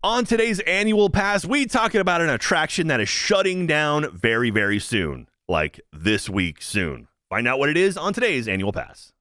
On today's Annual Pass, we talking about an attraction that is shutting down very, very soon. Like this week soon. Find out what it is on today's Annual Pass.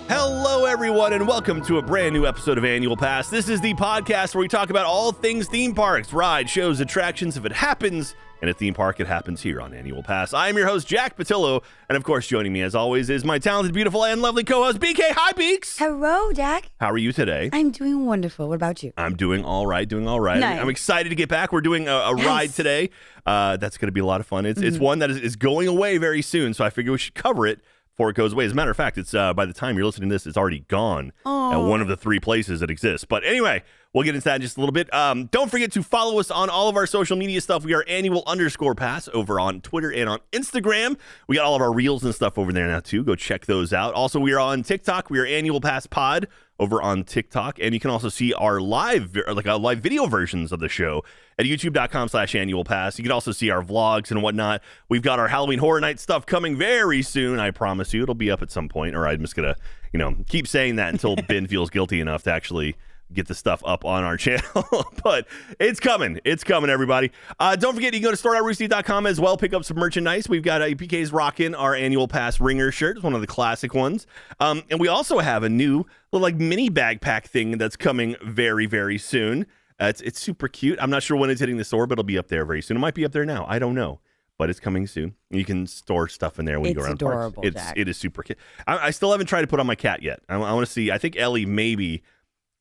Hello, everyone, and welcome to a brand new episode of Annual Pass. This is the podcast where we talk about all things theme parks, rides, shows, attractions. If it happens in a theme park, it happens here on Annual Pass. I am your host, Jack Pattillo, and of course, joining me as always is my talented, beautiful, and lovely co-host, BK. Hi, Beaks. Hello, Jack. How are you today? I'm doing wonderful. What about you? I'm doing all right, Nice. I'm excited to get back. We're doing a ride today. That's going to be a lot of fun. It's one that is going away very soon, so I figure we should cover it before it goes away. As a matter of fact, it's by the time you're listening to this, it's already gone at one of the three places that exists. But anyway, we'll get into that in just a little bit. Don't forget to follow us on all of our social media stuff. We are annual_pass over on Twitter and on Instagram. We got all of our reels and stuff over there now, too. Go check those out. Also, we are on TikTok. We are Annual Pass Pod over on TikTok. And you can also see our live video versions of the show at youtube.com/annualpass. You can also see our vlogs and whatnot. We've got our Halloween Horror Night stuff coming very soon. I promise you it'll be up at some point. Or I'm just going to, keep saying that until Ben feels guilty enough to actually get the stuff up on our channel. But it's coming. It's coming, everybody. Don't forget, you can go to store.roosterteeth.com as well. Pick up some merchandise. We've got PK's rocking our Annual Pass ringer shirt. It's one of the classic ones. And we also have a new little mini backpack thing that's coming very, very soon. It's super cute. I'm not sure when it's hitting the store, but it'll be up there very soon. It might be up there now. I don't know. But it's coming soon. You can store stuff in there when you go around adorable, parks. Jack. It is super cute. I still haven't tried to put on my cat yet. I want to see. I think Ellie maybe.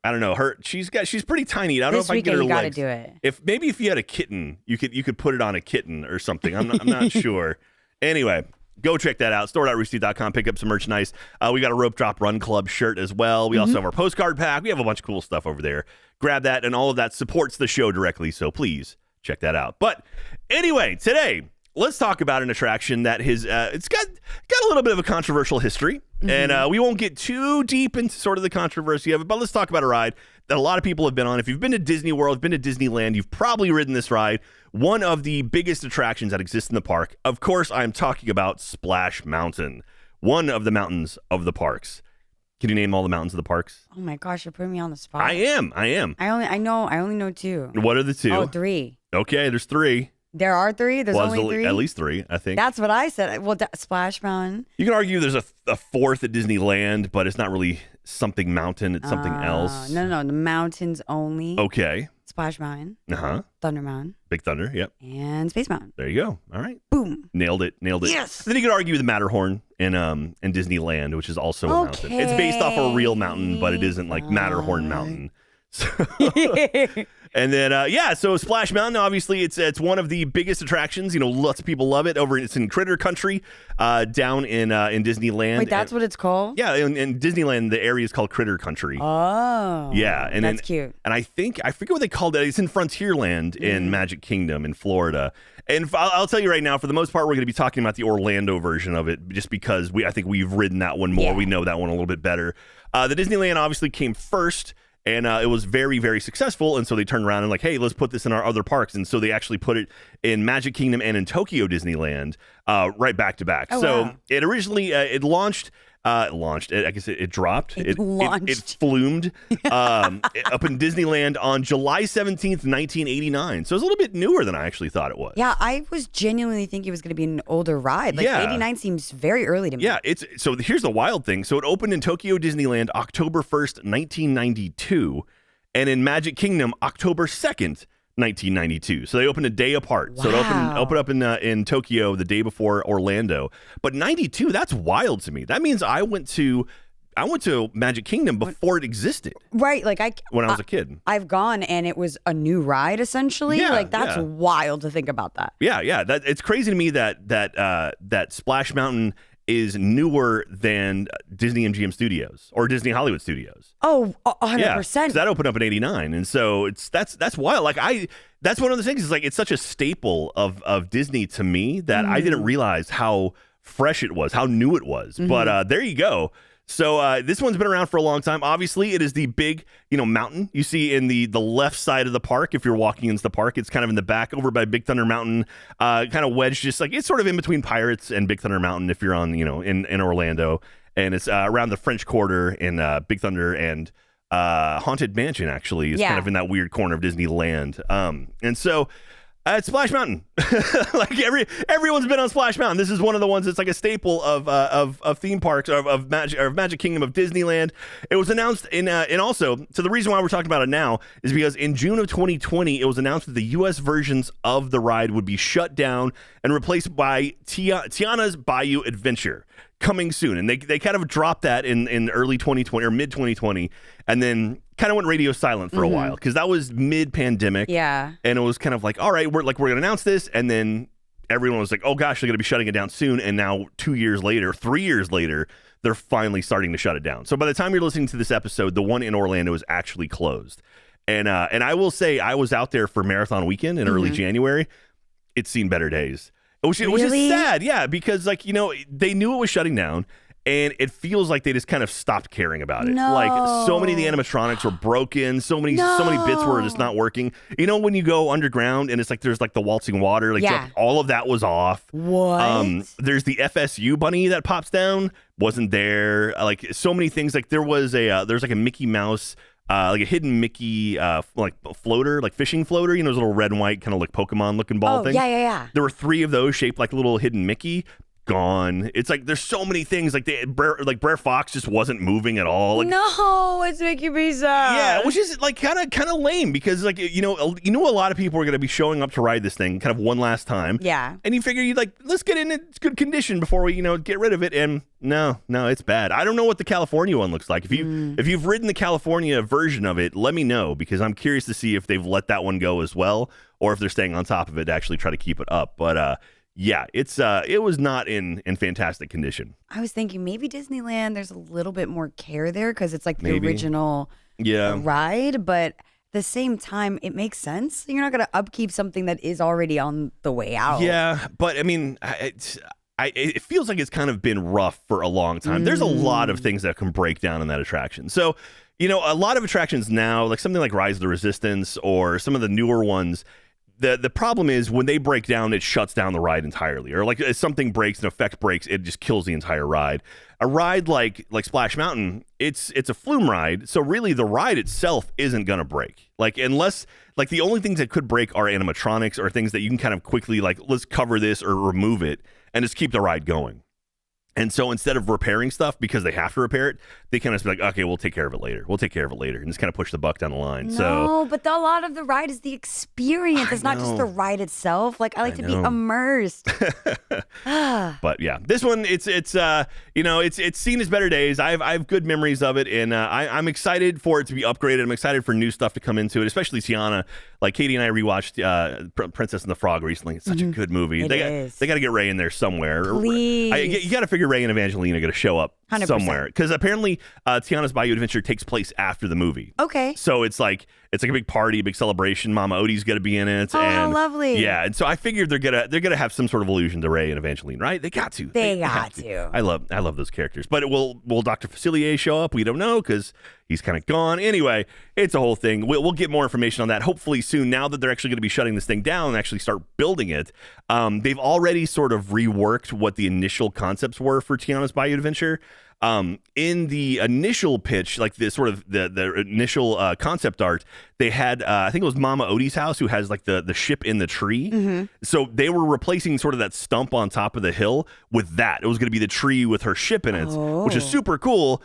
I don't know. She's pretty tiny. I don't know if I can get her legs. You gotta do it. If you had a kitten, you could put it on a kitten or something. I'm not sure. Anyway, go check that out. Store.roosterteeth.com. Pick up some merchandise. We got a Rope Drop Run Club shirt as well. We also have our postcard pack. We have a bunch of cool stuff over there. Grab that, and all of that supports the show directly. So please check that out. But anyway, today let's talk about an attraction that it's got a little bit of a controversial history. And we won't get too deep into sort of the controversy of it, but let's talk about a ride that a lot of people have been on. If you've been to Disney World, been to Disneyland, you've probably ridden this ride. One of the biggest attractions that exists in the park. Of course, I'm talking about Splash Mountain, one of the mountains of the parks. Can you name all the mountains of the parks? Oh my gosh, you're putting me on the spot. I am. I only know two. What are the two? Oh, three. Okay, there's three. There are three? There's only three? At least three, I think. That's what I said. Well, Splash Mountain. You can argue there's a fourth at Disneyland, but it's not really something mountain. It's something else. No. The mountains only. Okay. Splash Mountain. Thunder Mountain. Big Thunder, yep. And Space Mountain. There you go. All right. Boom. Nailed it. Yes. Then you could argue the Matterhorn in Disneyland, which is also a mountain. It's based off of a real mountain, but it isn't like Matterhorn Mountain. So and then, so Splash Mountain, obviously, it's one of the biggest attractions. Lots of people love it. It's in Critter Country down in Disneyland. Wait, that's what it's called? Yeah, in Disneyland, the area is called Critter Country. Oh. Yeah. And that's cute. And I forget what they called it. It's in Frontierland in Magic Kingdom in Florida. And I'll tell you right now, for the most part, we're going to be talking about the Orlando version of it just because I think we've ridden that one more. Yeah. We know that one a little bit better. The Disneyland obviously came first. And it was very, very successful. And so they turned around and hey, let's put this in our other parks. And so they actually put it in Magic Kingdom and in Tokyo Disneyland right back to back. Oh, so wow. It originally, it launched. I guess it dropped. It launched. It flumed up in Disneyland on July 17th, 1989. So it was a little bit newer than I actually thought it was. Yeah, I was genuinely thinking it was going to be an older ride. 89 seems very early to me. Yeah, so here's the wild thing. So it opened in Tokyo Disneyland October 1st, 1992, and in Magic Kingdom October 2nd, 1992. So they opened a day apart. Wow. So it opened up in Tokyo the day before Orlando. But 92, that's wild to me. That means I went to Magic Kingdom before it existed. Right, when I was a kid. I've gone and it was a new ride essentially. Yeah, that's wild to think about that. Yeah. It's crazy to me that Splash Mountain is newer than Disney MGM Studios or Disney Hollywood Studios. Oh, 100%. Yeah, 'cause that opened up in 89. And so that's wild. That's one of the things is it's such a staple of Disney to me that I didn't realize how fresh it was, how new it was. But there you go. So this one's been around for a long time. Obviously, it is the big, mountain you see in the left side of the park. If you're walking into the park, it's kind of in the back over by Big Thunder Mountain, kind of wedged, just like it's sort of in between Pirates and Big Thunder Mountain if you're on, in Orlando. And it's around the French Quarter in Big Thunder, and Haunted Mansion actually is kind of in that weird corner of Disneyland. And so it's Splash Mountain. Like everyone's been on Splash Mountain. This is one of the ones that's like a staple of theme parks, of Magic Kingdom, of Disneyland. It was announced and also, so the reason why we're talking about it now is because in June of 2020, it was announced that the U.S. versions of the ride would be shut down and replaced by Tiana's Bayou Adventure, coming soon. And they kind of dropped that in early 2020 or mid 2020, and then kind of went radio silent for a while, because that was mid-pandemic. Yeah. And it was kind of like, all right, we're going to announce this, and then everyone was like, oh gosh, they're going to be shutting it down soon. And now 3 years later, they're finally starting to shut it down. So by the time you're listening to this episode, the one in Orlando is actually closed. And I will say, I was out there for Marathon Weekend in early January. It's seen better days. Which is sad, yeah, because they knew it was shutting down, and it feels like they just kind of stopped caring about it. No. Like, so many of the animatronics were broken, so many bits were just not working. When you go underground and it's like there's like the waltzing water, all of that was off. What? There's the FSU bunny that pops down, wasn't there. Like, so many things. Like, there's like a Mickey Mouse, like a hidden Mickey like floater, like fishing floater, those little red and white kind of like Pokemon looking ball things. Yeah. There were 3 of those shaped like a little hidden Mickey. Gone. It's like there's so many things. Like Brer Fox just wasn't moving at all. Like, no, it's making me sad. Yeah, which is like kind of lame, because like a lot of people are going to be showing up to ride this thing kind of one last time. Yeah. And you figure let's get in its good condition before we get rid of it. And no, it's bad. I don't know what the California one looks like. If you've ridden the California version of it, let me know, because I'm curious to see if they've let that one go as well, or if they're staying on top of it to actually try to keep it up. But yeah, it was not in fantastic condition. I was thinking maybe Disneyland, there's a little bit more care there because it's like the original ride, but at the same time, it makes sense. You're not going to upkeep something that is already on the way out. Yeah, but I mean, it feels like it's kind of been rough for a long time. There's a lot of things that can break down in that attraction. So, a lot of attractions now, like something like Rise of the Resistance or some of the newer ones, the problem is when they break down, it shuts down the ride entirely. Or like if something breaks, an effect breaks, it just kills the entire ride. A ride like Splash Mountain, it's a flume ride, so really the ride itself isn't gonna break. Like, unless, like, the only things that could break are animatronics or things that you can kind of quickly, like, let's cover this or remove it and just keep the ride going. And so instead of repairing stuff because they have to repair it, they kind of be like, okay, we'll take care of it later. And just kind of push the buck down the line. No, but a lot of the ride is the experience. It's not just the ride itself. Like, I like to be immersed. But yeah, this one, it's seen as better days. I have good memories of it, and I'm excited for it to be upgraded. I'm excited for new stuff to come into it, especially Tiana. Like, Katie and I rewatched Princess and the Frog recently. It's such a good movie. They got to get Ray in there somewhere. Please. You got to figure Ray and Evangeline are going to show up 100%. somewhere, because apparently Tiana's Bayou Adventure takes place after the movie. Okay. So it's like a big party, a big celebration. Mama Odie's going to be in it. Oh, and how lovely. Yeah, and so I figured they're gonna have some sort of allusion to Ray and Evangeline, right? They got to. They got to. I love those characters. But will Dr. Facilier show up? We don't know, because he's kind of gone. Anyway, it's a whole thing. We'll get more information on that hopefully soon. Now that they're actually going to be shutting this thing down and actually start building it, they've already sort of reworked what the initial concepts were for Tiana's Bayou Adventure. In the initial pitch, like the sort of the initial concept art, they had I think it was Mama Odie's house, who has like the ship in the tree. So they were replacing sort of that stump on top of the hill with that. It was going to be the tree with her ship in it, which is super cool.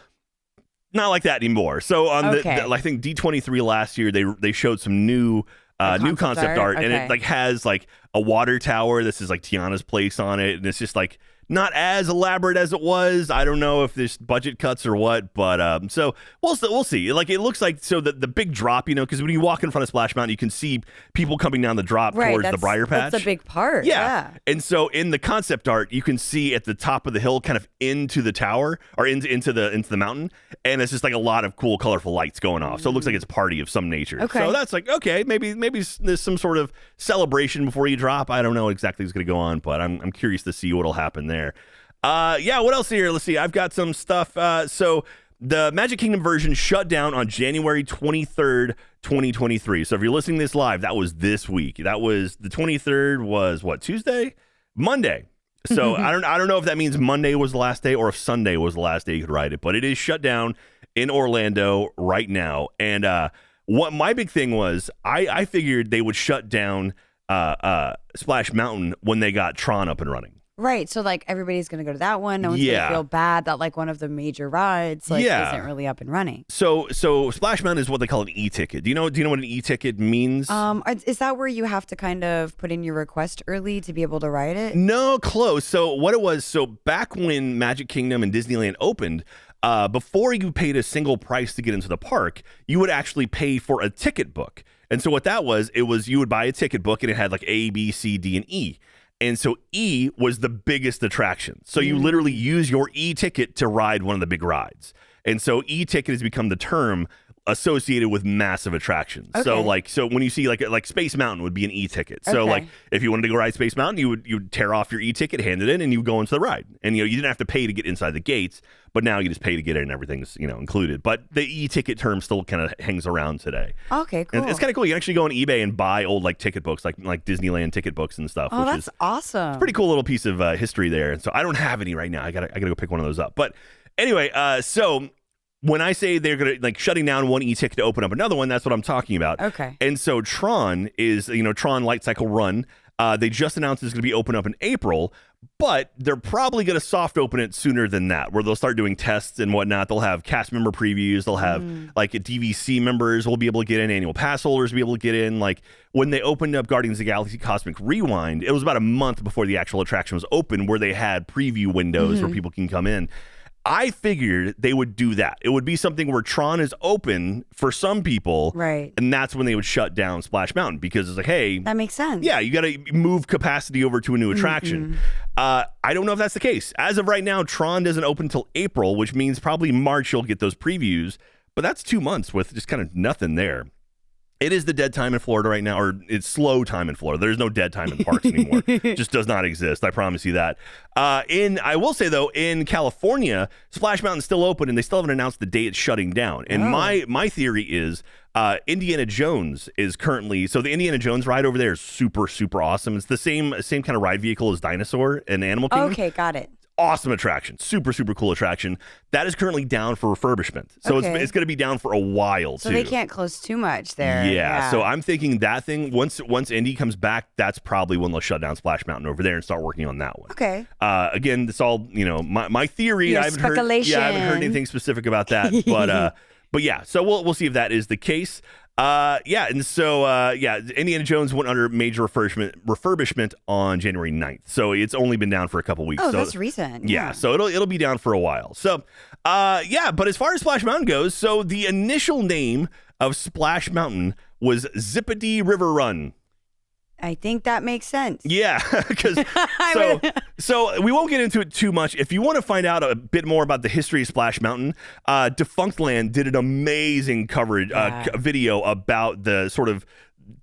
Not like that anymore. So on I think D23 last year, they showed some new concept art, and it like has like a water tower. This is like Tiana's place on it, and it's just like not as elaborate as it was. I don't know if there's budget cuts or what, but so we'll see. Like, it looks like, so the big drop, because when you walk in front of Splash Mountain, you can see people coming down the drop towards the Briar Patch. That's a big part. Yeah. And so in the concept art, you can see at the top of the hill, kind of into the tower or into the mountain, and it's just like a lot of cool, colorful lights going off. So it looks like it's a party of some nature. Okay. So that's like, okay, maybe there's some sort of celebration before you drop. I don't know exactly what's going to go on, but I'm curious to see what'll happen there. Yeah, what else here? Let's see. I've got some stuff. So the Magic Kingdom version shut down on January 23rd, 2023. So if you're listening to this live, that was this week. That was the 23rd was what, Tuesday? Monday. So I don't know if that means Monday was the last day or if Sunday was the last day you could ride it, but it is shut down in Orlando right now. And what my big thing was, I figured they would shut down Splash Mountain when they got Tron up and running. Right, so like everybody's gonna go to that one. No one's gonna feel bad that like one of the major rides isn't really up and running. So Splash Mountain is what they call an e-ticket. Do you know what an e-ticket means? Is that where you have to kind of put in your request early to be able to ride it? No, close. So what it was, so back when Magic Kingdom and Disneyland opened, before you paid a single price to get into the park, you would actually pay for a ticket book. And so what that was, you would buy a ticket book and it had like A, B, C, D, and E. And so E was the biggest attraction. So you literally use your E-ticket to ride one of the big rides. And so E-ticket has become the term associated with massive attractions. Okay. So when you see like Space Mountain would be an E-ticket. So like if you wanted to go ride Space Mountain, you would tear off your E-ticket, hand it in, and you would go into the ride. And you didn't have to pay to get inside the gates, but now you just pay to get in and everything's included. But the E-ticket term still kind of hangs around today. Okay, cool. And it's kind of cool. You can actually go on eBay and buy old like ticket books, like Disneyland ticket books and stuff. Oh, that's awesome. It's a pretty cool little piece of history there. And so I don't have any right now. I gotta go pick one of those up. But anyway, so when I say they're going to like shutting down one e-ticket to open up another one, that's what I'm talking about. Okay. And so Tron is, Tron Light Cycle Run. They just announced it's going to be open up in April, but they're probably going to soft open it sooner than that, where they'll start doing tests and whatnot. They'll have cast member previews. They'll have like DVC members will be able to get in, annual pass holders will be able to get in. Like when they opened up Guardians of the Galaxy Cosmic Rewind, it was about a month before the actual attraction was open, where they had preview windows where people can come in. I figured they would do that. It would be something where Tron is open for some people, right? And that's when they would shut down Splash Mountain, because it's like, hey, that makes sense. Yeah, you got to move capacity over to a new attraction. I don't know if that's the case. As of right now, Tron doesn't open until April, which means probably March you'll get those previews. But that's 2 months with just kind of nothing there. It is the dead time in Florida right now, or it's slow time in Florida. There's no dead time in parks anymore. It just does not exist. I promise you that. I will say though, in California, Splash Mountain's still open, and they still haven't announced the day it's shutting down. And my theory is Indiana Jones is currently, so the Indiana Jones ride over there is super, super awesome. It's the same kind of ride vehicle as Dinosaur and Animal Kingdom. Okay, got it. Awesome attraction, super, super cool attraction. That is currently down for refurbishment. So it's going to be down for a while, so too. They can't close too much there. Yeah, so I'm thinking that thing, once Indy comes back, that's probably when they'll shut down Splash Mountain over there and start working on that one. Okay. Again, it's all, my theory. Your I haven't heard anything specific about that. But yeah, so we'll see if that is the case. Indiana Jones went under major refurbishment on January 9th. So it's only been down for a couple weeks. Oh, so, that's recent. Yeah, so it'll be down for a while. So, but as far as Splash Mountain goes, so the initial name of Splash Mountain was Zippity River Run. I think that makes sense. Yeah, because so we won't get into it too much. If you want to find out a bit more about the history of Splash Mountain, Defunctland did an amazing coverage video about the sort of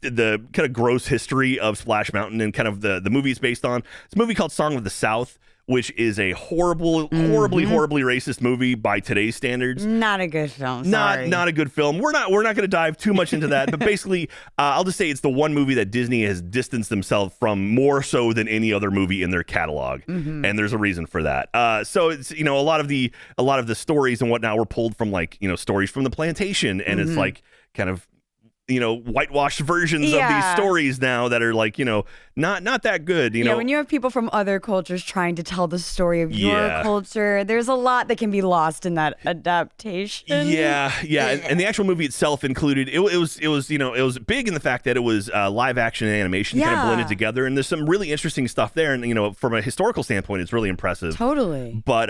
the kind of gross history of Splash Mountain and kind of the movie it's based on. It's a movie called Song of the South, which is a horribly racist movie by today's standards. Not a good film. Sorry. Not a good film. We're not going to dive too much into that. But basically, I'll just say it's the one movie that Disney has distanced themselves from more so than any other movie in their catalog, and there's a reason for that. So it's a lot of the stories and whatnot were pulled from stories from the plantation, and it's like kind of whitewashed versions of these stories now that are not that good. When you have people from other cultures trying to tell the story of your culture, there's a lot that can be lost in that adaptation. Yeah. And the actual movie itself included it was big in the fact that it was live action and animation kind of blended together, and there's some really interesting stuff there. And from a historical standpoint, it's really impressive. Totally. But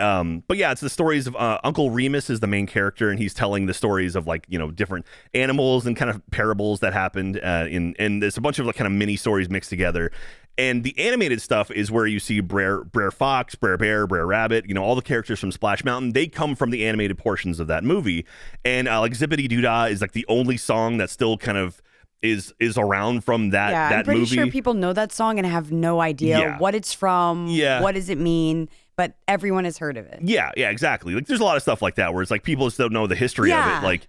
it's the stories of Uncle Remus is the main character, and he's telling the stories of different animals and kind of parables that happened and there's a bunch of kind of mini stories mixed together. And the animated stuff is where you see Brer Fox, Brer Bear, Brer Rabbit, all the characters from Splash Mountain. They come from the animated portions of that movie. And Zippity Doo-Dah is the only song that still kind of is around from that movie. I'm pretty sure people know that song and have no idea what it's from, what does it mean. but everyone has heard of it. Yeah, exactly. Like there's a lot of stuff like that where it's like people just don't know the history of it. Like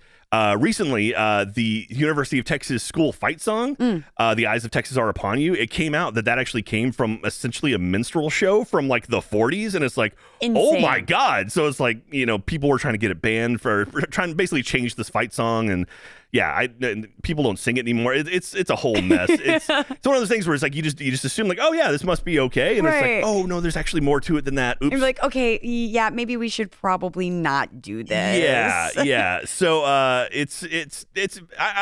recently, the University of Texas school fight song, The Eyes of Texas Are Upon You, it came out that actually came from essentially a minstrel show from like the 40s. And it's like, insane. Oh my God. So it's like, people were trying to get it banned for trying to basically change this fight song. And people don't sing it anymore. It's a whole mess. It's one of those things where it's like you just assume like, oh yeah, this must be okay, and it's like, oh no, there's actually more to it than that. Oops. You're like, okay, yeah, maybe we should probably not do this. Yeah. So I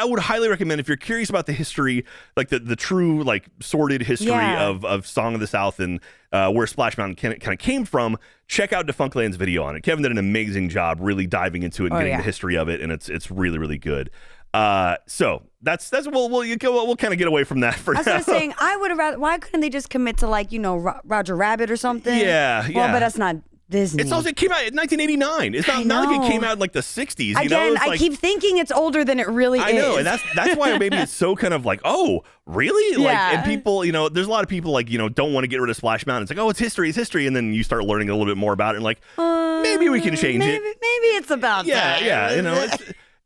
would highly recommend if you're curious about the history, like the true like sordid history of Song of the South and where Splash Mountain kind of came from. Check out Defunctland's video on it. Kevin did an amazing job really diving into it and getting the history of it, and it's really, really good. So that's we'll kind of get away from that for now. I was saying I would have rather. Why couldn't they just commit to like Roger Rabbit or something? Yeah. Well, but that's not Disney. It came out in 1989. It's not like it came out in like the 60s. Again, I keep thinking it's older than it really is. I know, and that's why maybe it's so kind of like, oh, really? Like, and people, there's a lot of people like, don't want to get rid of Splash Mountain. It's like, oh, it's history, and then you start learning a little bit more about it, and like, maybe we can change it. Maybe it's about that. Yeah,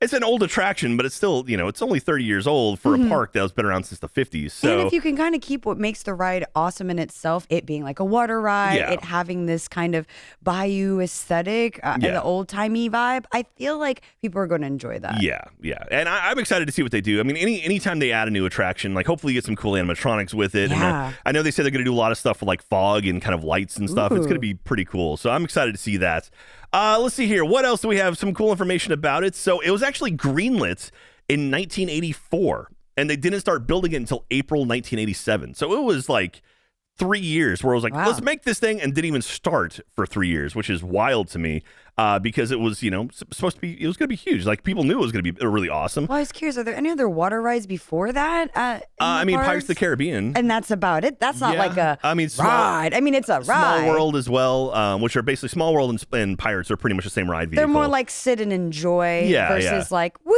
it's an old attraction, but it's still, it's only 30 years old for a park that's been around since the 50s. So, and if you can kind of keep what makes the ride awesome in itself, it being like a water ride, it having this kind of bayou aesthetic and the old-timey vibe, I feel like people are going to enjoy that. Yeah. And I'm excited to see what they do. I mean, anytime they add a new attraction, like hopefully you get some cool animatronics with it. Yeah. And I know they said they're going to do a lot of stuff with like fog and kind of lights and stuff. It's going to be pretty cool. So I'm excited to see that. Let's see here. What else do we have? Some cool information about it. So it was actually greenlit in 1984, and they didn't start building it until April 1987. So it was like 3 years where I was like, let's make this thing, and didn't even start for 3 years, which is wild to me. Because it was, supposed to be, it was going to be huge. Like people knew it was going to be really awesome. Well, I was curious, are there any other water rides before that? Pirates of the Caribbean. And that's about it? That's not like a ride. It's a ride. Small World as well, which are basically Small World and Pirates are pretty much the same ride vehicle. They're more like sit and enjoy versus like, whee!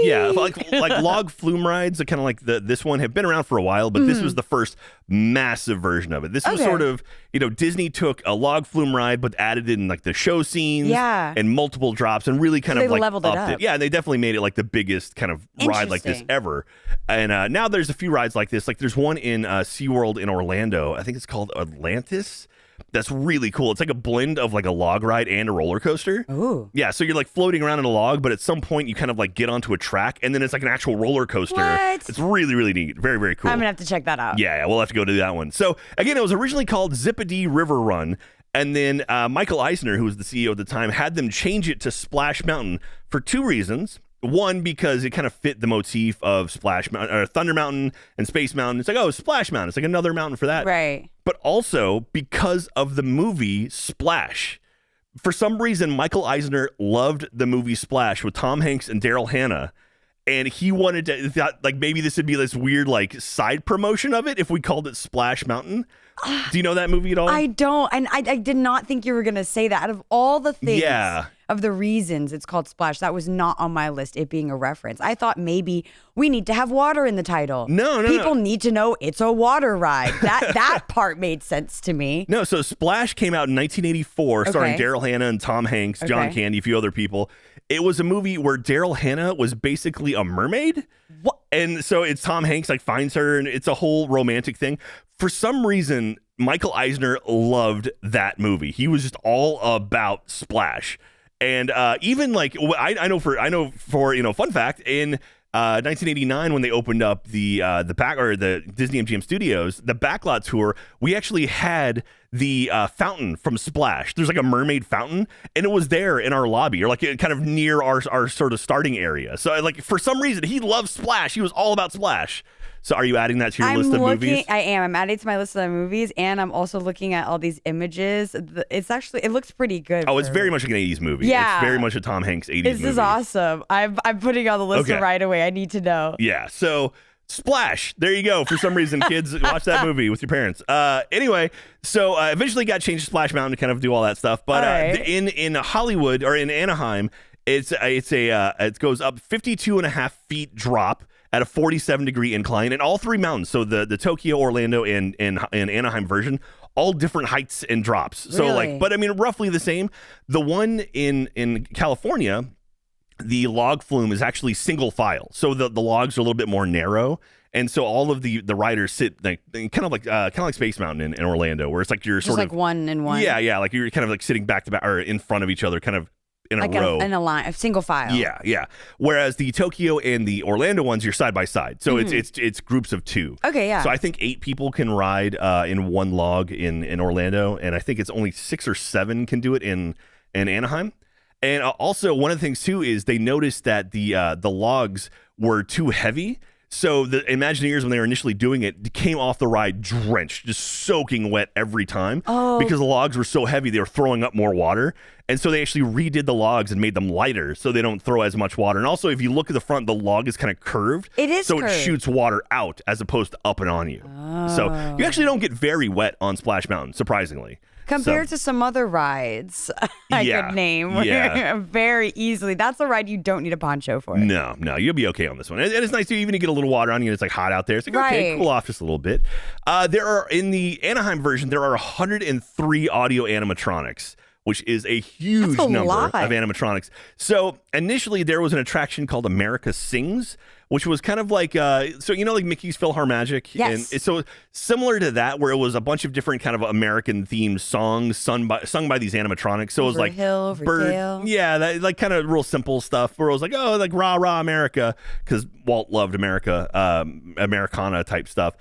Yeah, like log flume rides, kind of like this one, have been around for a while, but this was the first massive version of it. This was sort of, Disney took a log flume ride, but added in like the show scenes. And multiple drops and really kind of like leveled it up. Yeah, and they definitely made it like the biggest kind of ride like this ever. And now there's a few rides like this. Like there's one in SeaWorld in Orlando. I think it's called Atlantis. That's really cool. It's like a blend of like a log ride and a roller coaster. Ooh. Yeah, so you're like floating around in a log, but at some point you kind of like get onto a track and then it's like an actual roller coaster. What? It's really, really neat. Very, very cool. I'm going to have to check that out. Yeah, we'll have to go do that one. So again, it was originally called Zip-a-Dee River Run. And then Michael Eisner, who was the CEO at the time, had them change it to Splash Mountain for two reasons. One, because it kind of fit the motif of Splash Mountain, or Thunder Mountain and Space Mountain. It's like, oh, Splash Mountain. It's like another mountain for that. Right. But also because of the movie Splash. For some reason, Michael Eisner loved the movie Splash with Tom Hanks and Daryl Hannah. And he wanted to, thought like maybe this would be this weird like side promotion of it if we called it Splash Mountain. Do you know that movie at all? I don't. And I did not think you were going to say that. Out of all the things, of the reasons it's called Splash, that was not on my list, it being a reference. I thought maybe we need to have water in the title. No. People need to know it's a water ride. That part made sense to me. No, so Splash came out in 1984, starring Daryl Hannah and Tom Hanks, John Candy, a few other people. It was a movie where Daryl Hannah was basically a mermaid. What? And so it's Tom Hanks like finds her, and it's a whole romantic thing. For some reason, Michael Eisner loved that movie. He was just all about Splash. And even like I know for fun fact, in 1989 when they opened up the Disney MGM Studios, the backlot tour, we actually had the fountain from Splash. There's like a mermaid fountain, and it was there in our lobby, or like kind of near our sort of starting area. So like for some reason he loves Splash. He was all about Splash. So are you adding that to your list of movies? I am. I'm adding it to my list of movies, and I'm also looking at all these images. It looks pretty good. Oh, it's very much like an 80s movie. Yeah. It's very much a Tom Hanks 80s movie. This is awesome. I'm putting on the list right away. I need to know. Yeah, so Splash. There you go. For some reason, kids, watch that movie with your parents. Anyway, so eventually got changed to Splash Mountain to kind of do all that stuff. But in Hollywood, or in Anaheim, it goes up 52.5 feet drop. at a 47-degree incline, and all three mountains. So the Tokyo, Orlando, and Anaheim version, all different heights and drops. So Really? but I mean, roughly the same. The one in California, the log flume is actually single file. So the logs are a little bit more narrow. And so all of the riders sit kind of like Space Mountain in Orlando, where it's like you're Just like one and one. Yeah, like you're kind of like sitting back to back or in front of each other, kind of in like a row. In a line, a single file. Yeah. Whereas the Tokyo and the Orlando ones, you're side by side. So it's groups of two. Okay, yeah. So I think 8 people can ride in one log in Orlando, and I think it's only 6 or 7 can do it in Anaheim. And also one of the things too is they noticed that the logs were too heavy. So the Imagineers, when they were initially doing it, came off the ride drenched, just soaking wet every time. Oh. Because the logs were so heavy, they were throwing up more water. And so they actually redid the logs and made them lighter so they don't throw as much water. And also, if you look at the front, the log is kind of curved. It is so curved. it shoots water out as opposed to up and on you. Oh. So you actually don't get very wet on Splash Mountain, surprisingly. Compared to some other rides I could name very easily. That's a ride you don't need a poncho for. No, you'll be okay on this one. And it's nice too, even to get a little water on you. It's like hot out there. It's like, okay, cool off just a little bit. In the Anaheim version, there are 103 audio animatronics, which is a huge number of animatronics. So initially there was an attraction called America Sings, which was kind of like, like Mickey's PhilharMagic. Yes. And so similar to that, where it was a bunch of different kind of American themed songs sung by these animatronics. So it was like Hill, bird, that, like kind of real simple stuff where it was like, oh, like rah rah America, because Walt loved America, Americana type stuff.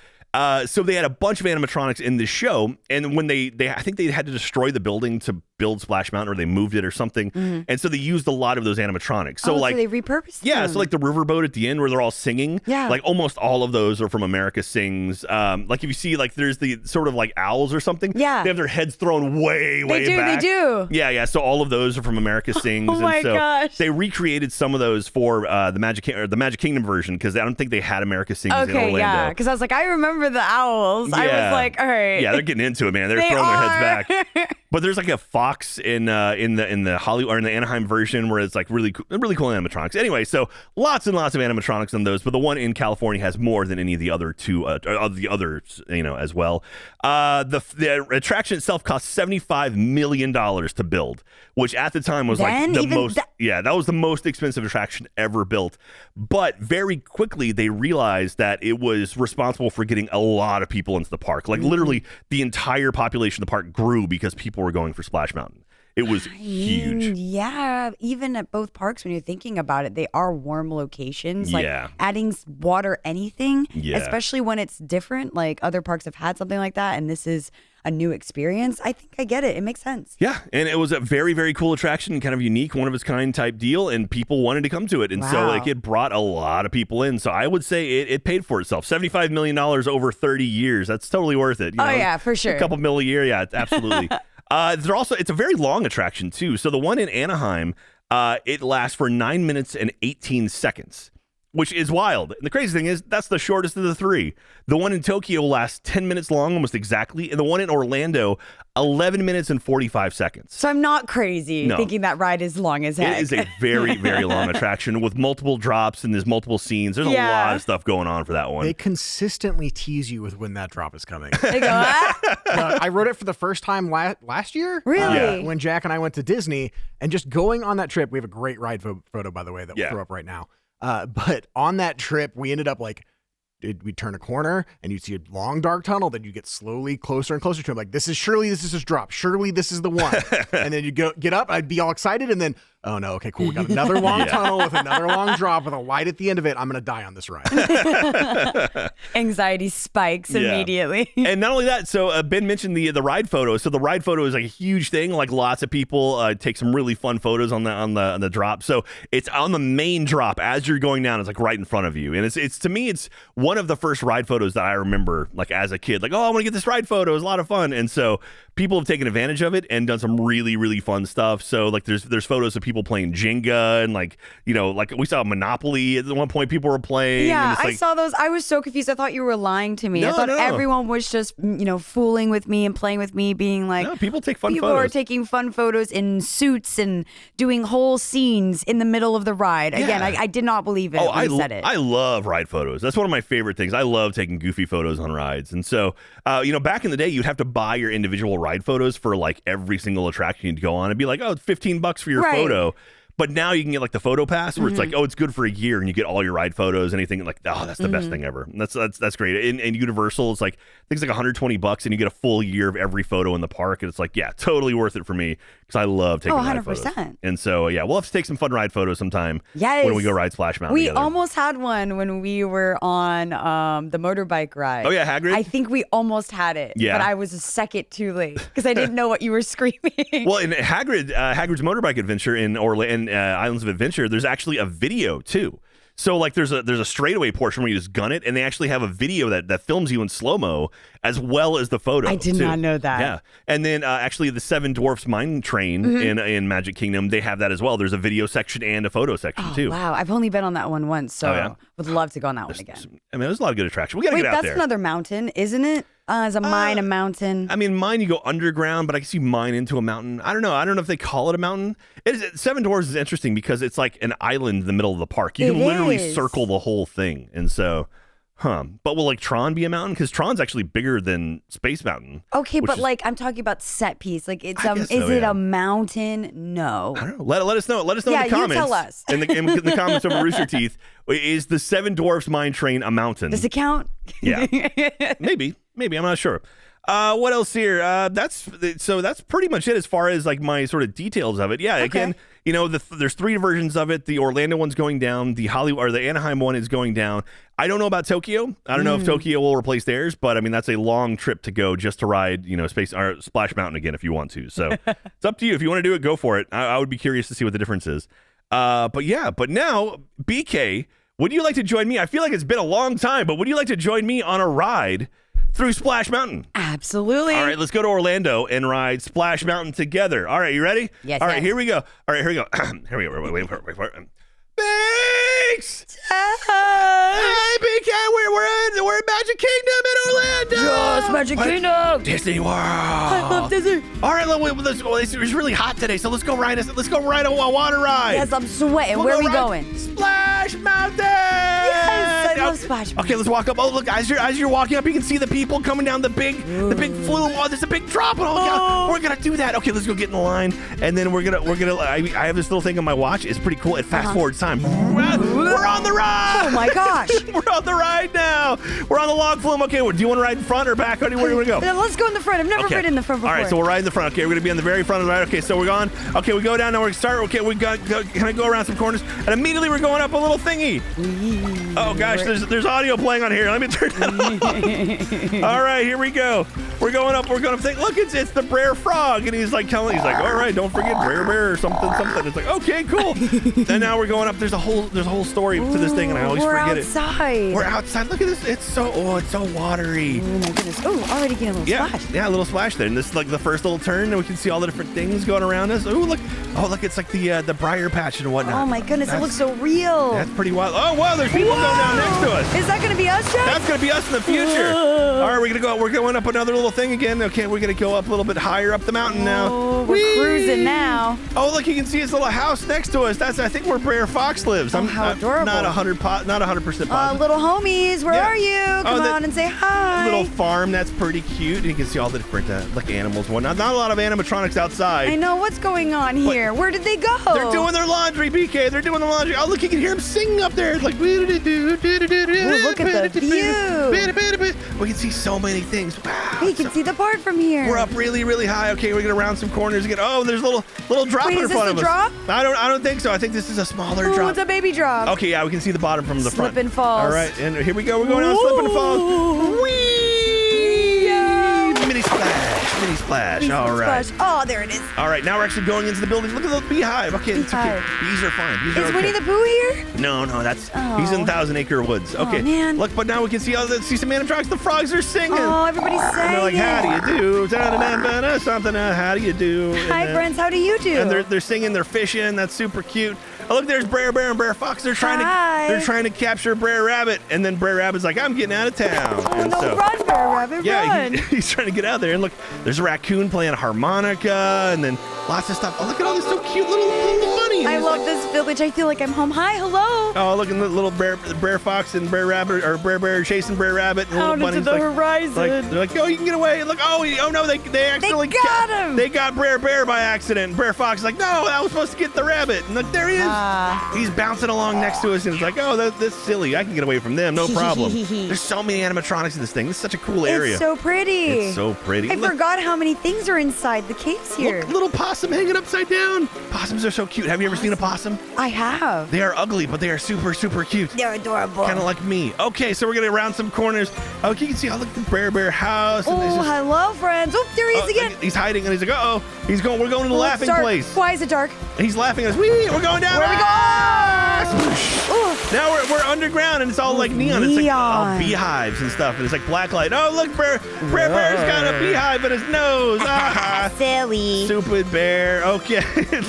So they had a bunch of animatronics in this show, and when they I think they had to destroy the building to build Splash Mountain, or they moved it or something, and so they used a lot of those animatronics. So so they repurposed them. So like the riverboat at the end where they're all singing, like almost all of those are from America Sings. Like if you see like there's the sort of like owls or something, they have their heads thrown way back. They do. Yeah. So all of those are from America Sings. Oh my gosh. They recreated some of those for the Magic Kingdom version, because I don't think they had America Sings in Orlando. Yeah, because I was like, I remember the owls. I was like, all right. Yeah, they're getting into it, man. They're throwing their heads back. But there's like a fox in the Hollywood or in the Anaheim version where it's like really cool animatronics. Anyway, so lots and lots of animatronics on those, but the one in California has more than any of the other two, the others, as well. The attraction itself cost $75 million to build, which at the time was like the most. That was the most expensive attraction ever built. But very quickly they realized that it was responsible for getting a lot of people into the park. Like literally the entire population of the park grew because people were going for Splash Mountain. It was huge. Yeah, even at both parks, when you're thinking about it, they are warm locations. Like adding water, anything, especially when it's different. Like other parks have had something like that, and this is a new experience. I think I get it. It makes sense. Yeah, and it was a very, very cool attraction, kind of unique, one of its kind type deal, and people wanted to come to it. And so like it brought a lot of people in. So I would say it paid for itself. $75 million over 30 years. That's totally worth it. Yeah, for sure. A couple $1 a year. Yeah, absolutely. It's a very long attraction too. So the one in Anaheim, it lasts for 9 minutes and 18 seconds, which is wild. And the crazy thing is that's the shortest of the 3. The one in Tokyo lasts 10 minutes long, almost exactly. And the one in Orlando, 11 minutes and 45 seconds. So I'm not crazy thinking that ride is long as heck. It is a very, very long attraction with multiple drops, and there's multiple scenes. There's a lot of stuff going on for that one. They consistently tease you with when that drop is coming. They go, I rode it for the first time last year. Really? When Jack and I went to Disney, and just going on that trip, we have a great ride photo, by the way, that we'll throw up right now. But on that trip, we ended up like, we'd turn a corner and you'd see a long dark tunnel. Then you get slowly closer and closer to him. Like, this is his drop. Surely this is the one. And then you get up. I'd be all excited. And then, oh no, okay, cool. We got another long tunnel with another long drop with a light at the end of it. I'm going to die on this ride. Anxiety spikes immediately. And not only that, so Ben mentioned the ride photo. So the ride photo is like a huge thing. Like lots of people take some really fun photos on the drop. So it's on the main drop as you're going down. It's like right in front of you. And it's to me, it's one of the first ride photos that I remember like as a kid. Like, oh, I want to get this ride photo. It was a lot of fun. And so people have taken advantage of it and done some really, really fun stuff. So like there's photos of people playing Jenga and like we saw Monopoly at one point people were playing. Yeah, I saw those. I was so confused. I thought you were lying to me. I thought everyone was just, fooling with me and playing with me, being like, no, people take fun photos. People are taking fun photos in suits and doing whole scenes in the middle of the ride. Again, I did not believe it when you said it. I love ride photos. That's one of my favorite things. I love taking goofy photos on rides. And so, back in the day, you'd have to buy your individual ride photos for like every single attraction you'd go on and be like, oh, it's $15 for your photo. But now you can get like the photo pass where it's like, oh, it's good for a year and you get all your ride photos, anything like, oh, that's the best thing ever. That's great. In Universal, it's like, I think it's like $120 and you get a full year of every photo in the park. And it's like, yeah, totally worth it for me because I love taking ride photos. 100%. And so, we'll have to take some fun ride photos sometime when we go ride Splash Mountain together. Almost had one when we were on the motorbike ride. Oh, yeah, Hagrid? I think we almost had it, but I was a second too late because I didn't know what you were screaming. Well, in Hagrid's motorbike adventure in Islands of Adventure, there's actually a video too. So like there's a straightaway portion where you just gun it, and they actually have a video that films you in slow-mo as well as the photo. I did not know that. Yeah. And then actually the Seven Dwarfs Mine Train in Magic Kingdom, they have that as well. There's a video section and a photo section too. Wow. I've only been on that one once, so would love to go on that one again. I mean, there's a lot of good attractions. We got to get out there. That's another mountain, isn't it? Is a mine a mountain? I mean, mine you go underground, but I can see mine into a mountain. I don't know if they call it a mountain. Seven Dwarfs is interesting because it's like an island in the middle of the park. You can literally circle the whole thing. And so, but will like Tron be a mountain? Because Tron's actually bigger than Space Mountain. Okay, but I'm talking about set piece. Like is it a mountain? No. I don't know. Let us know. Let us know in the comments. You tell us. in the comments over Rooster Teeth. Is the Seven Dwarfs Mine Train a mountain? Does it count? Yeah. Maybe. I'm not sure. What else here? That's pretty much it as far as like my sort of details of it. Yeah. Okay. Again, there's 3 versions of it. The Orlando one's going down. The Anaheim one is going down. I don't know about Tokyo. I don't know if Tokyo will replace theirs, but I mean that's a long trip to go just to ride, Splash Mountain again if you want to. So it's up to you. If you want to do it, go for it. I would be curious to see what the difference is. But now BK, would you like to join me? I feel like it's been a long time, but would you like to join me on a ride through Splash Mountain? Absolutely. All right, let's go to Orlando and ride Splash Mountain together. All right, you ready? Yes. All right, here we go. Here we go. Wait for it. Thanks. Hey, BK, we're in Magic Kingdom in Orlando. Yes, Magic Kingdom. Disney World. I love Disney. All right, let's go. It's really hot today, so let's go ride a water ride. Yes, I'm sweating. Where are we going? Splash Mountain. Yes, I love Splash Mountain. Okay, let's walk up. Oh, look, as you're walking up, you can see the people coming down the big flume. Oh, there's a big drop. Oh, God, we're gonna do that. Okay, let's go get in the line, and then we're gonna. I have this little thing on my watch. It's pretty cool. It fast forwards time. We're on the ride. Oh my gosh. We're on the ride now. We're on the log flume. Okay, do you want to ride in front or back? Where do you want to go? Let's go in the front. I've never ridden in the front before. All right, so we're riding in the front. Okay, we're going to be on the very front of the ride. Okay, so we're going. Okay, we go down now. We're going to start. Okay, can I go around some corners? And immediately we're going up a little thingy. Oh gosh, there's audio playing on here. Let me turn that on. All right, here we go. We're going up. Look, it's the Brer Frog, and he's like, all right, don't forget Brer or something. It's like, okay, cool. And now we're going up. There's a whole story to this thing, and I always forget it. We're outside. Look at this. It's so watery. Oh my goodness. Oh, already getting a little splash. Yeah, a little splash there. And this is like the first little turn, and we can see all the different things going around us. Oh, look, it's like the briar patch and whatnot. Oh my goodness, it looks so real. That's pretty wild. Oh wow, there's people going down next to us. Is that gonna be us, Jeff? That's gonna be us in the future. All right, we're going up another little thing again. Okay, we're gonna go up a little bit higher up the mountain now. Oh, we're cruising now. Oh, look, you can see his little house next to us. I think where Brer Fox lives. How adorable. Not 100% positive. Little homies, where are you? Come on and say hi. Little farm, that's pretty cute. And you can see all the different animals and whatnot. Not a lot of animatronics outside. I know. What's going on here? Where did they go? They're doing their laundry, BK. They're doing the laundry. Oh, look, you can hear them singing up there. It's like, ooh, look at the view. We can see so many things. Wow. We can see the park from here. We're up really, really high. Okay, we're going to round some corners again. Oh, there's a little drop in front of us. Drop? I don't think so. I think this is a smaller drop. It's a baby drop. Okay, yeah, we can see the bottom from the front. Slip and falls. All right, and here we go. We're going down slip and falls. Whee! Yeah. Mini splash. Splash. All right. Splash. Oh, there it is. All right, now we're actually going into the building. Look at the beehive. Okay, it's okay. Bees are fine. Bees are Is Winnie the Pooh here? No, he's in Thousand Acre Woods. Okay, man. Look, but now we can see some animatronics. The frogs are singing. Oh, everybody's singing. And they're like, how do you do? Something. How do you do? Hi, friends. How do you do? And they're singing. They're fishing. That's super cute. Oh, look, there's Brer Bear and Brer Fox. They're trying to capture Brer Rabbit, and then Brer Rabbit's like, I'm getting out of town. Oh, and no, run, Brer Rabbit, run. He's trying to get out of there. And look, there's a raccoon playing a harmonica, and then lots of stuff. Oh, look at all these so cute little bunnies. I love this village. I feel like I'm home. Hi, hello. Oh, look at the little Brer Fox and Brer Rabbit, or Brer Bear chasing Brer Rabbit. And out into the horizon. They're like, oh, you can get away. And look, oh no, they accidentally got him. They got Brer Bear by accident. Brer Fox is like, no, I was supposed to get the rabbit. And look, there he is. He's bouncing along next to us, and it's like, oh, that's silly. I can get away from them, no problem. There's so many animatronics in this thing. This is such a cool area. It's so pretty. It's so pretty. I forgot how many things are inside the caves here. Look, little possum hanging upside down. Possums are so cute. Have you ever seen a possum? I have. They are ugly, but they are super, super cute. They're adorable. Kind of like me. Okay, so we're going to round some corners. Oh, you can see, look at the Brer Bear house. And hello, friends. Oh, there he is again. He's hiding, and he's like, uh-oh. We're going to the laughing place. Why is it dark? And he's laughing at us. We're going down. Where we go? Now we're underground, and it's all like neon. It's like all beehives and stuff, and it's like black light. Oh, look, Brer Bear's got a beehive in his nose. Silly. Stupid bear. Okay.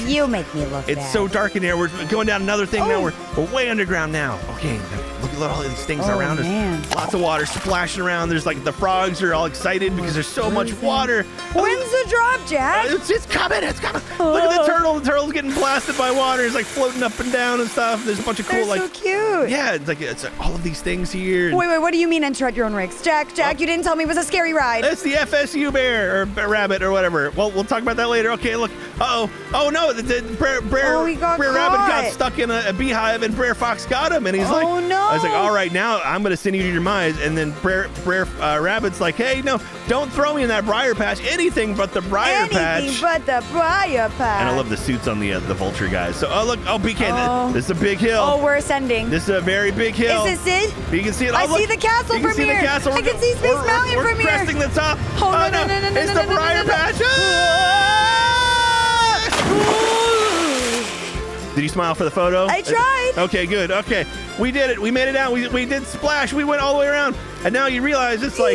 You make me look It's bad. so dark in here. We're going down another thing now. We're way underground now. Okay, look at all these things around us. Lots of water splashing around. There's like the frogs are all excited because there's so much water. When's the drop, Jack? It's coming. It's coming. Look at the turtle. The turtle's getting blasted by water. It's like floating up and down and stuff. There's a bunch of cool They're so cute. Yeah, it's like all of these things here. Wait, what do you mean enter at your own risk? Jack, you didn't tell me it was a scary ride. It's the FSU bear or rabbit or whatever. Well, we'll talk about that later. Okay, look. Oh no, Brer Rabbit got stuck in a beehive, and Brer Fox got him, and he's like, oh no. I was like, all right, now I'm gonna send you to your demise. And then Brer Rabbit's like, hey, no, don't throw me in that briar patch. Anything but the briar patch. Anything but the briar patch. And I love the suits on the vulture guys. So look, BK, this is a big hill. Oh, we're ascending. This is a very big hill. Is this it? You can see it. I see the castle from here. I can see Space Mountain from here. We're cresting the top. Oh no. It's the briar patch. Did you smile for the photo? I tried. Okay, good. Okay, we did it. We made it out. We did splash. We went all the way around. And now you realize it's like,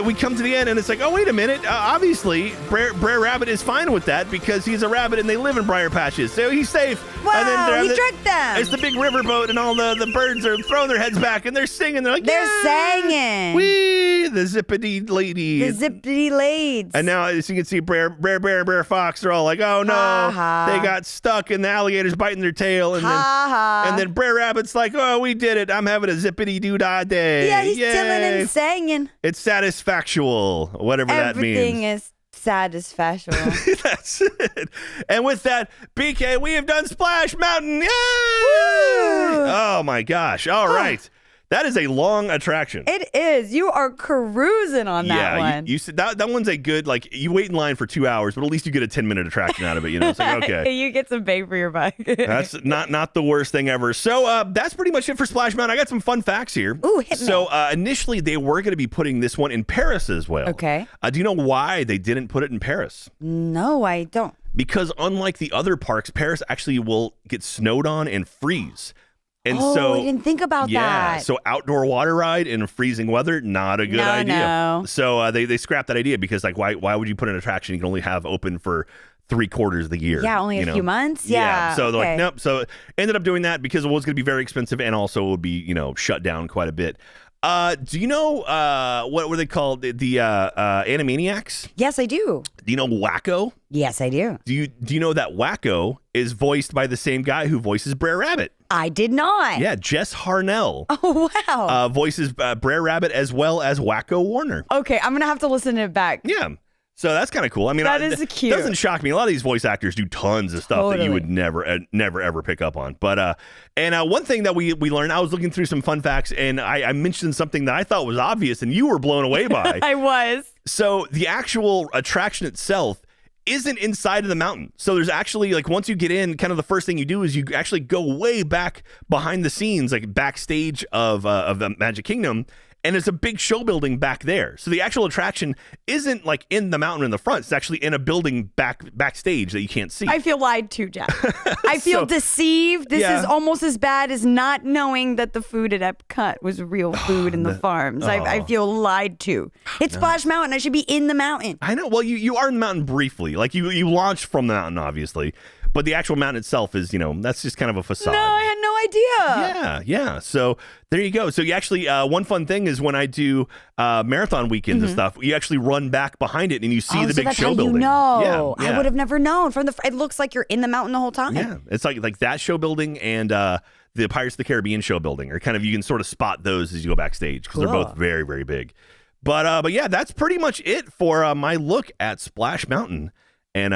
we come to the end and it's like, oh, wait a minute. Obviously, Brer Rabbit is fine with that because he's a rabbit and they live in briar patches. So he's safe. Wow, and then he tricked them. It's the big riverboat and all the birds are throwing their heads back and they're singing. They're like, they're singing. Wee, the zippity lady. The zippity lades. And now, as you can see, Brer Bear and Brer Fox are all like, oh, no. They got stuck and the alligator's biting their tail. And then Brer Rabbit's like, oh, we did it. I'm having a zippity-doo-dah day. Yeah, he's chilling and singing. It's satisfactual, whatever that means. Everything is satisfactual. That's it. And with that, BK, we have done Splash Mountain. Yay! Woo! Oh, my gosh. All right. That is a long attraction. It is. You are cruising on that one. You said that one's a good, like, you wait in line for 2 hours, but at least you get a 10-minute attraction out of it. You know, it's like, okay. You get some bang for your buck. That's not the worst thing ever. So that's pretty much it for Splash Mountain. I got some fun facts here. Ooh, hit me. So initially, they were going to be putting this one in Paris as well. Okay. Do you know why they didn't put it in Paris? No, I don't. Because unlike the other parks, Paris actually will get snowed on and freeze. And I didn't think about that. Yeah, so outdoor water ride in freezing weather, not a good idea. No. So they scrapped that idea because, like, why would you put an attraction you can only have open for 3/4 of the year? Yeah, only a few months. Yeah. So they're like, nope. So ended up doing that because it was going to be very expensive and also it would be, shut down quite a bit. Do you know what were they called? The Animaniacs? Yes, I do. Do you know Wacko? Yes, I do. Do you know that Wacko is voiced by the same guy who voices Brer Rabbit? I did not. Yeah, Jess Harnell. Oh, wow. Voices Brer Rabbit as well as Wacko Warner. Okay, I'm going to have to listen to it back. Yeah. So that's kind of cool. I mean, that is cute. It doesn't shock me. A lot of these voice actors do tons of stuff that you would never, ever pick up on. But one thing that we learned, I was looking through some fun facts, and I mentioned something that I thought was obvious, and you were blown away by. I was. So the actual attraction itself isn't inside of the mountain. So there's actually, like, once you get in, kind of the first thing you do is you actually go way back behind the scenes, like backstage of the Magic Kingdom. and it's a big show building back there. So the actual attraction isn't like in the mountain in the front. It's actually in a building backstage that you can't see. I feel lied to, Jack. I feel deceived. This is almost as bad as not knowing that the food at Epcot was real food in the farms. I feel lied to. It's Splash Mountain. I should be in the mountain. I know. Well, you are in the mountain briefly. Like you launched from the mountain, obviously. But the actual mountain itself is, that's just kind of a facade. No, I had no idea. Yeah. So there you go. So you actually, one fun thing is when I do marathon weekends and stuff, you actually run back behind it and you see the big show building. Yeah. I would have never known. It looks like you're in the mountain the whole time. Yeah, it's like that show building and the Pirates of the Caribbean show building, or kind of you can sort of spot those as you go backstage because they're both very, very big. But yeah, that's pretty much it for my look at Splash Mountain. And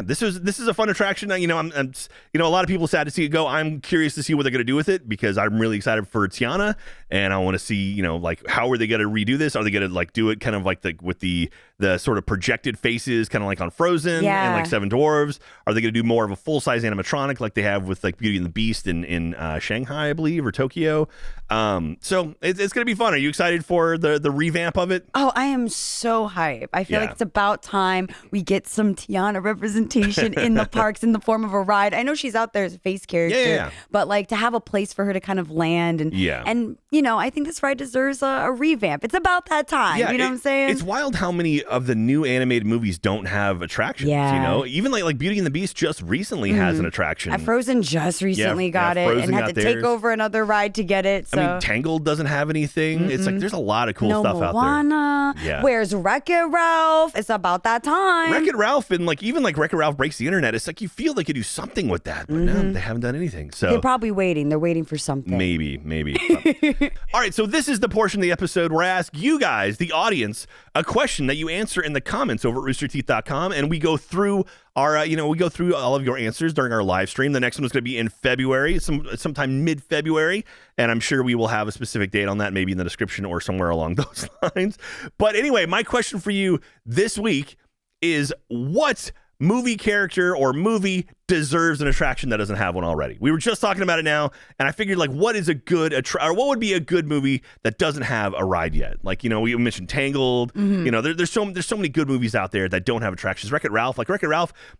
this is a fun attraction. I'm a lot of people sad to see it go. I'm curious to see what they're going to do with it because I'm really excited for Tiana, and I want to see like how are they going to redo this? Are they going to do it kind of like with the sort of projected faces, kind of like on Frozen and like Seven Dwarves? Are they going to do more of a full size animatronic like they have with like Beauty and the Beast in Shanghai, I believe, or Tokyo? So it's going to be fun. Are you excited for the revamp of it? Oh, I am so hyped. I feel like it's about time we get some Tiana representation in the parks in the form of a ride. I know she's out there as a face character, but like to have a place for her to kind of land and I think this ride deserves a revamp. It's about that time. You know what I'm saying? It's wild how many of the new animated movies don't have attractions. Even like Beauty and the Beast just recently has an attraction. Frozen just recently got it and had to take over another ride to get it. So. I mean, Tangled doesn't have anything. It's like there's a lot of cool stuff Moana. out there. Where's Wreck-It Ralph? It's about that time. Wreck-It Ralph and like even like Wreck-It Ralph Breaks the Internet. It's like you feel they could do something with that, but no, they haven't done anything. So they're probably waiting. They're waiting for something. Maybe. All right, so this is the portion of the episode where I ask you guys, the audience, a question that you answer in the comments over at roosterteeth.com, and we go through our, we go through all of your answers during our live stream. The next one is going to be in February, sometime mid-February, and I'm sure we will have a specific date on that, maybe in the description or somewhere along those lines. But anyway, my question for you this week is, what movie character or movie deserves an attraction that doesn't have one already? We were just talking about it now, and I figured like what is a good or what would be a good movie that doesn't have a ride yet? Like, we mentioned Tangled. There's so many good movies out there that don't have attractions. Wreck-It Ralph,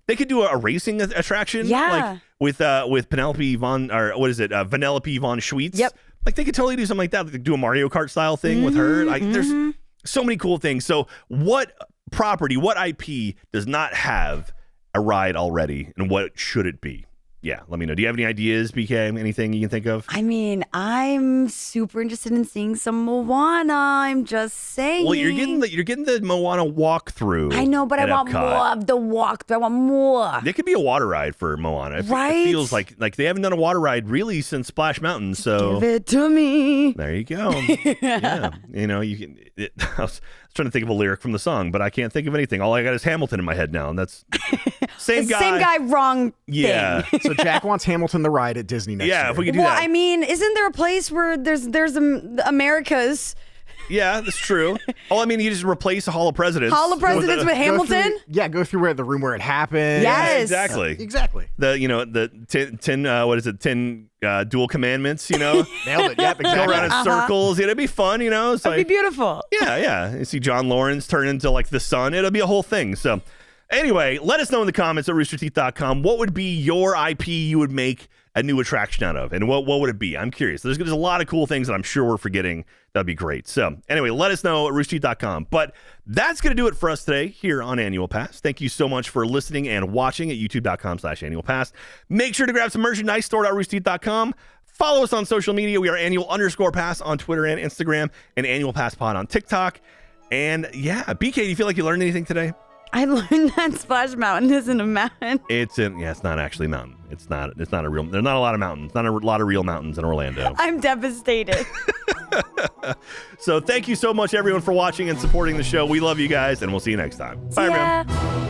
they could do a racing attraction, like with Penelope von, or what is it, Vanellope von Schweetz. Yep. Like they could totally do something like that. They could do a Mario Kart style thing with her. Like there's so many cool things. So what property, what IP does not have a ride already, and what should it be? Yeah, let me know. Do you have any ideas, BK? Anything you can think of? I mean, I'm super interested in seeing some Moana. I'm just saying. Well, you're getting the Moana walkthrough. I know, but I want more of the walkthrough. I want more. There could be a water ride for Moana. Right? It feels like they haven't done a water ride really since Splash Mountain. So give it to me. There you go. Yeah, you can. I was trying to think of a lyric from the song, but I can't think of anything. All I got is Hamilton in my head now, and that's same guy, wrong thing. So Jack wants Hamilton the ride at Disney next year. If we could do that. Well, I mean, isn't there a place where there's Americas? Yeah, that's true. Oh, I mean, you just replace Hall of Presidents. Hall of Presidents with Hamilton? Go through the room where it happened. Yes. Yeah, exactly. The 10 dual commandments, Nailed it. Yep, exactly. Go around in circles. It'd be fun, It's It'd be beautiful. Yeah. You see John Lawrence turn into like the sun. It'll be a whole thing. So anyway, let us know in the comments at roosterteeth.com what would be your IP you would make a new attraction out of, and what would it be? I'm curious. There's a lot of cool things that I'm sure we're forgetting. That'd be great. So anyway, let us know at roosterteeth.com. But that's going to do it for us today here on Annual Pass. Thank you so much for listening and watching at youtube.com/Annual Pass. Make sure to grab some merchandise, store.roosterteeth.com. Follow us on social media. We are Annual_Pass on Twitter and Instagram, and Annual Pass Pod on TikTok. And yeah, BK, do you feel like you learned anything today? I learned that Splash Mountain isn't a mountain. It's not actually a mountain. It's not a real, there's not a lot of mountains, not a lot of real mountains in Orlando. I'm devastated. So thank you so much, everyone, for watching and supporting the show. We love you guys, and we'll see you next time. Bye, everyone.